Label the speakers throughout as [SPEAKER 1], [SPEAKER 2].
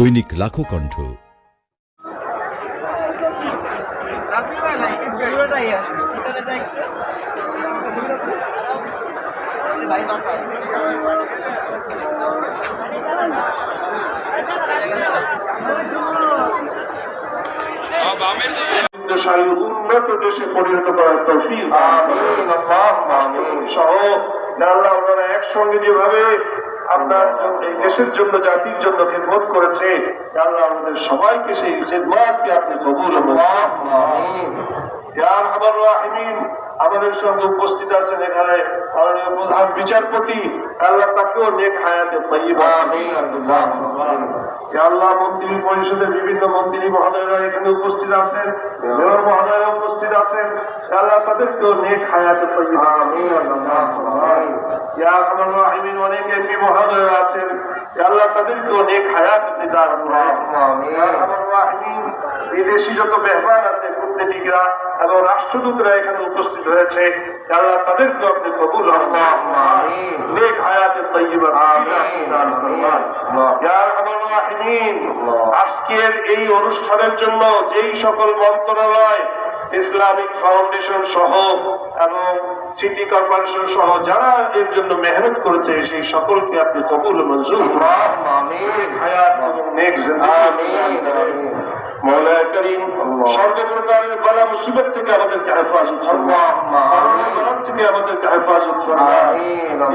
[SPEAKER 1] দৈনিক লাখো কণ্ঠ।
[SPEAKER 2] উন্নত দেশে পরিণত করার তৌফিক সহ আল্লাহ ওনারা একসঙ্গে যেভাবে আপনার এই দেশের জন্য জাতির জন্য খেদমত করেছে আল্লাহ আমাদের সবাইকে সেই খেদমতকে আপনি কবুল আমাদের সঙ্গে উপস্থিত আছেন এখানে মাননীয় প্রধান বিচারপতি, আল্লাহ তাকেও নেক হায়াতে তাইয়্যিবা আল্লাহ মন্ত্রী পরিষদের বিভিন্ন মন্ত্রী মহোদয়রা এখানে উপস্থিত আছেন, মেয়র মহোদয়রা উপস্থিত আছেন, আল্লাহ তাদেরকেও নেক হায়াতে তাইয়্যিবা অনেক এমপি মহোদয়রা আছেন, আল্লাহ তাদেরকেও নেক হায়াত দান করুন। বিদেশি যত মেহমান আছে কূটনীতিকরা এবং রাষ্ট্রদূতরা এখানে উপস্থিত হয়েছে, আল্লাহ তাদেরকেও আপনি কবুল নেক হায়াতে তাইয়্যিবা দান করুন। আজকের এই অনুষ্ঠানের জন্য যেই সকল মন্ত্রণালয়, ইসলামিক ফাউন্ডেশন সহ এবং সিটি কর্পোরেশন সহ যারা এর জন্য মেহনত করেছে সেই সকলকে আপনি কবুল মঞ্জুর হায়াত এবং নেক জিন্দেগি মওলানা করিম সর্বপ্রকারের বালা মুসিবত থেকে আমাদেরকে হেফাজত করুন, থেকে আমাদেরকে হেফাজত করুন।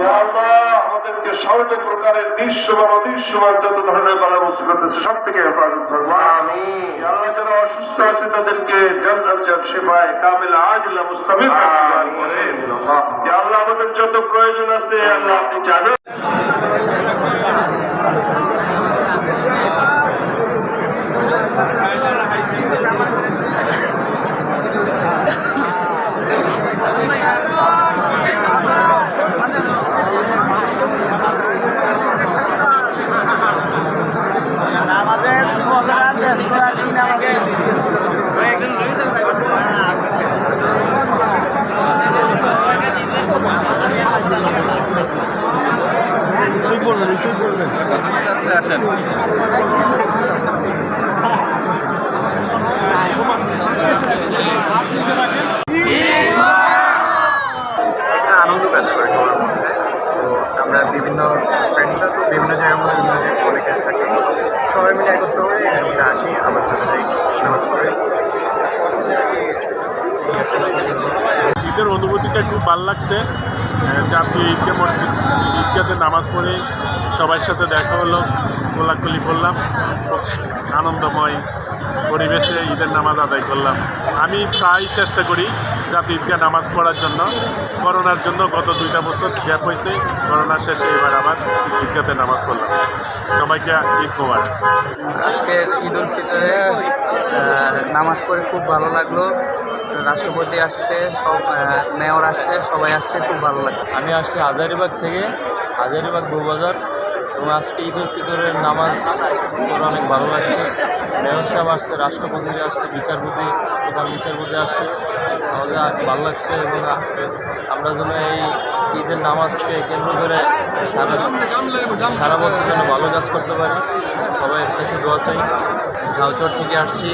[SPEAKER 2] ইয়া আল্লাহ আমাদেরকে সর্বপ্রকারের দৃশ্যমান অদৃশ্যমান যত ধরনের বালা মুসিবত আছে সব থেকে হেফাজত করুন। ইয়া আল্লাহ যারা অসুস্থ আছে তাদেরকে জান্নাত শিফায়ে কামিলা আজিলা মুস্তামির দান করেন। ইয়া আল্লাহ আমাদের যত প্রয়োজন আছে আল্লাহ আপনি জানেন।
[SPEAKER 3] আনন্দ কাজ করে সবার মধ্যে। তো আমরা বিভিন্ন ফ্রেন্ডরা তো বিভিন্ন জায়গার মধ্যে অনেকে থাকি, সবাই মিলে একত্র হয়ে এখানে আসি, আবার চলে যাই নামাজ পড়ে।
[SPEAKER 4] ঈদের অনুভূতিটা খুব ভালো লাগছে। জাতীয় ঈদগাতে নামাজ পড়ে সবার সাথে দেখা হলো, কোলাকুলি করলাম, খুব আনন্দময় পরিবেশে ঈদের নামাজ আদায় করলাম। আমি প্রায় চেষ্টা করি জাতীয় ঈদগাহ নামাজ পড়ার জন্য। করোনার জন্য গত 2টা বছর গ্যাপ হয়েছে, করোনা শেষে এবার আবার ঈদগাতে নামাজ পড়লাম। সবাইকে ঈদ মোবারক।
[SPEAKER 5] আজকে ঈদ উল ফিতরে নামাজ পড়ে খুব ভালো লাগলো। রাষ্ট্রপতি আসছে, সব মেয়র আসছে, সবাই আসছে, খুব ভালো লাগছে।
[SPEAKER 6] আমি আসছি হাজারীবাগ থেকে, হাজারীবাগ বউবাজার, এবং আজকে ঈদ উল ফিতরের নামাজ পড়ে অনেক ভালো লাগছে। মেয়র সাহেব আসছে, রাষ্ট্রপতি আসছে, বিচারপতি, প্রধান বিচারপতি আসছে, আমাদের ভালো লাগছে। এবং আমরা যেন এই ঈদের নামাজকে কেন্দ্র করে সারা বছর যেন ভালো কাজ করতে পারি, সবাই কাছে দোয়া চাই। ঝাউচর থেকে আসছি,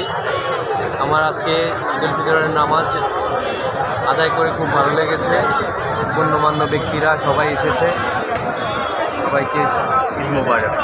[SPEAKER 6] আমার আজকে ঈদ উল ফিতরের নামাজ আদায় করে খুব ভালো লেগেছে। গণ্যমান্য ব্যক্তিরা সবাই এসেছে, সবাইকে ঈদ মোবারক।